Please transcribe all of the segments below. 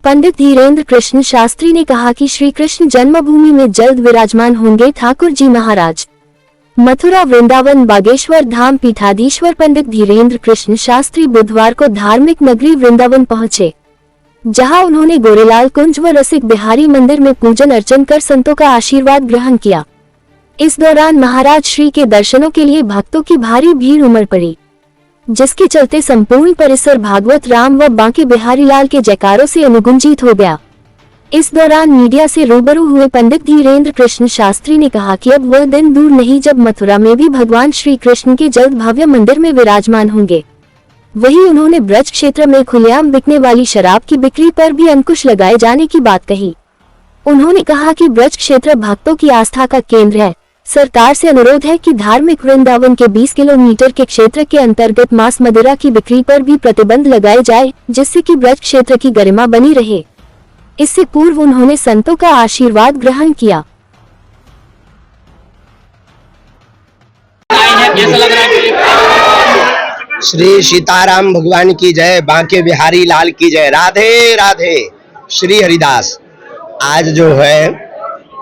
पंडित धीरेन्द्र कृष्ण शास्त्री ने कहा कि श्री कृष्ण जन्मभूमि में जल्द विराजमान होंगे ठाकुर जी महाराज। मथुरा वृंदावन बागेश्वर धाम पीठाधीश्वर पंडित धीरेन्द्र कृष्ण शास्त्री बुधवार को धार्मिक नगरी वृंदावन पहुंचे, जहां उन्होंने गोरेलाल कुंज व रसिक बिहारी मंदिर में पूजन अर्चन कर संतों का आशीर्वाद ग्रहण किया। इस दौरान महाराज श्री के दर्शनों के लिए भक्तों की भारी भीड़ उमड़ पड़ी, जिसके चलते संपूर्ण परिसर भागवत राम व बांके बिहारी लाल के जयकारों से अनुगुंजित हो गया। इस दौरान मीडिया से रूबरू हुए पंडित धीरेन्द्र कृष्ण शास्त्री ने कहा कि अब वह दिन दूर नहीं जब मथुरा में भी भगवान श्री कृष्ण के जल्द भव्य मंदिर में विराजमान होंगे। वहीं उन्होंने ब्रज क्षेत्र में खुलेआम बिकने वाली शराब की बिक्री पर भी अंकुश लगाए जाने की बात कही। उन्होंने कहा कि ब्रज क्षेत्र भक्तों की आस्था का केंद्र है। सरकार से अनुरोध है कि धार्मिक वृंदावन के 20 किलोमीटर के क्षेत्र के अंतर्गत मांस मदिरा की बिक्री पर भी प्रतिबंध लगाए जाए, जिससे कि ब्रज क्षेत्र की गरिमा बनी रहे। इससे पूर्व उन्होंने संतों का आशीर्वाद ग्रहण किया। श्री सीताराम भगवान की जय, बांके बिहारी लाल की जय, राधे राधे। श्री हरिदास आज जो है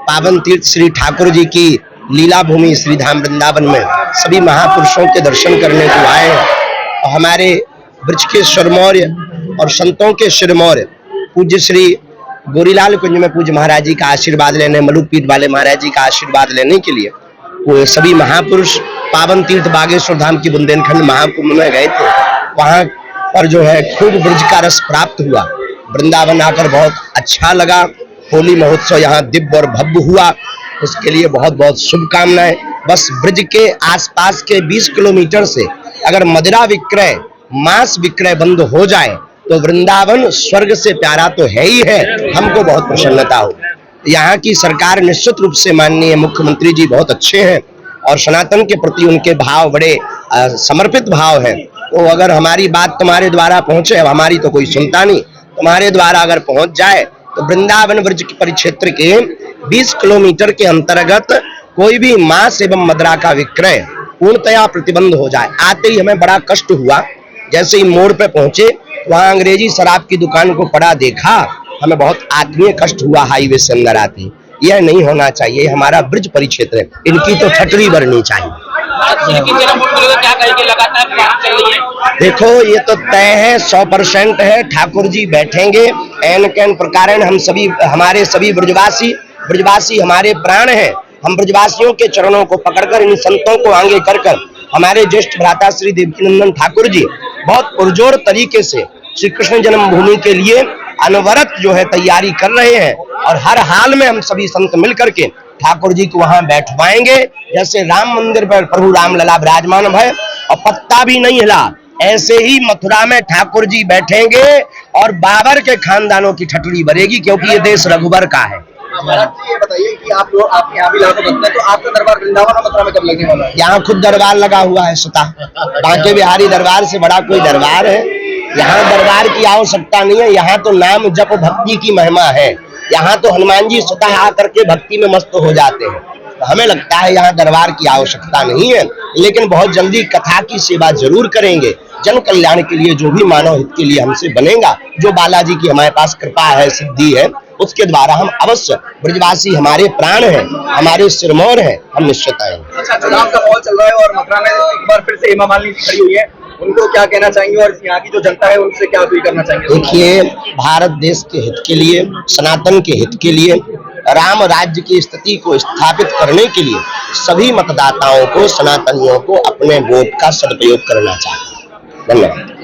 पावन तीर्थ श्री ठाकुर जी की लीला भूमि श्री धाम वृंदावन में सभी महापुरुषों के दर्शन करने को आए हैं। और हमारे ब्रज के सिरमौर और संतों के सिरमौर पूज्य श्री गोरीलाल कुंज में पूज्य महाराज जी का आशीर्वाद लेने, मलुक पीठ वाले महाराज जी का आशीर्वाद लेने के लिए वो सभी महापुरुष पावन तीर्थ बागेश्वर धाम की बुंदेलखंड महाकुंभ में गए थे। वहां पर जो है खूब ब्रज का रस प्राप्त हुआ। वृंदावन आकर बहुत अच्छा लगा। होली महोत्सव यहाँ दिव्य और भव्य हुआ, उसके लिए बहुत बहुत शुभकामनाएं। बस ब्रज के आसपास के 20 किलोमीटर से अगर मदिरा विक्रय, मांस विक्रय बंद हो जाए तो वृंदावन स्वर्ग से प्यारा तो है ही है। हमको बहुत प्रसन्नता हो। यहाँ की सरकार निश्चित रूप से माननीय मुख्यमंत्री जी बहुत अच्छे हैं और सनातन के प्रति उनके भाव बड़े समर्पित भाव है। तो अगर हमारी बात तुम्हारे द्वारा पहुंचे, अब हमारी तो कोई सुनता नहीं, तुम्हारे द्वारा अगर पहुंच जाए तो वृंदावन ब्रज के परिक्षेत्र के 20 किलोमीटर के अंतर्गत कोई भी मांस एवं मदिरा का विक्रय पूर्णतया प्रतिबंध हो जाए। आते ही हमें बड़ा कष्ट हुआ। जैसे ही मोड़ पे पहुंचे वहां अंग्रेजी शराब की दुकान को पड़ा देखा, हमें बहुत आत्मीय कष्ट हुआ। हाईवे से अंदर आते यह नहीं होना चाहिए। हमारा ब्रज परिक्षेत्र है, इनकी तो ठटरी भरनी चाहिए। देखो ये तो तय है, 100% है। ठाकुर जी बैठेंगे एन कैन प्रकार। हम सभी, हमारे सभी ब्रजवासी हमारे प्राण हैं। हम ब्रजवासियों के चरणों को पकड़कर, इन संतों को आगे कर हमारे ज्येष्ठ भ्राता श्री देवकीनंदन ठाकुर जी बहुत पुरजोर तरीके से श्री कृष्ण जन्मभूमि के लिए अनवरत जो है तैयारी कर रहे हैं। और हर हाल में हम सभी संत मिलकर के ठाकुर जी को वहां बैठवाएंगे। जैसे राम मंदिर पर प्रभु रामलला विराजमान है और पत्ता भी नहीं हिला, ऐसे ही मथुरा में ठाकुर जी बैठेंगे और बाबर के खानदानों की ठटरी भरेगी, क्योंकि ये देश रघुबर का है। ये बताइए कि आप यहाँ भी लाखों भक्त हैं, तो आपका दरबार वृंदावन और मथुरा में कब लगने वाला है? यहाँ खुद दरबार लगा हुआ है स्वतः। बांके बिहारी दरबार से बड़ा कोई दरबार है? यहाँ दरबार की आवश्यकता नहीं है। यहाँ तो नाम जप भक्ति की महिमा है। यहाँ तो हनुमान जी स्वतः आकर के भक्ति में मस्त हो जाते हैं। तो हमें लगता है यहाँ दरबार की आवश्यकता नहीं है, लेकिन बहुत जल्दी कथा की सेवा जरूर करेंगे। जन कल्याण के लिए जो भी मानव हित के लिए हमसे बनेगा, जो बालाजी की हमारे पास कृपा है, सिद्धि है, उसके द्वारा हम अवश्य, ब्रजवासी हमारे प्राण हैं, हमारे सिरमौर हैं, हम निश्चित आएंगे। अच्छा, चुनाव का माहौल चल रहा है और मथुरा में एक बार फिर से हेमा मालिनी खड़ी हुई है, उनको क्या कहना चाहेंगे और यहाँ की जो जनता है उनसे क्या अपील करना चाहेंगे? देखिए, भारत देश के हित के लिए, सनातन के हित के लिए, राम राज्य की स्थिति को स्थापित करने के लिए सभी मतदाताओं को, सनातनियों को अपने वोट का सदुपयोग करना चाहिए। धन्यवाद।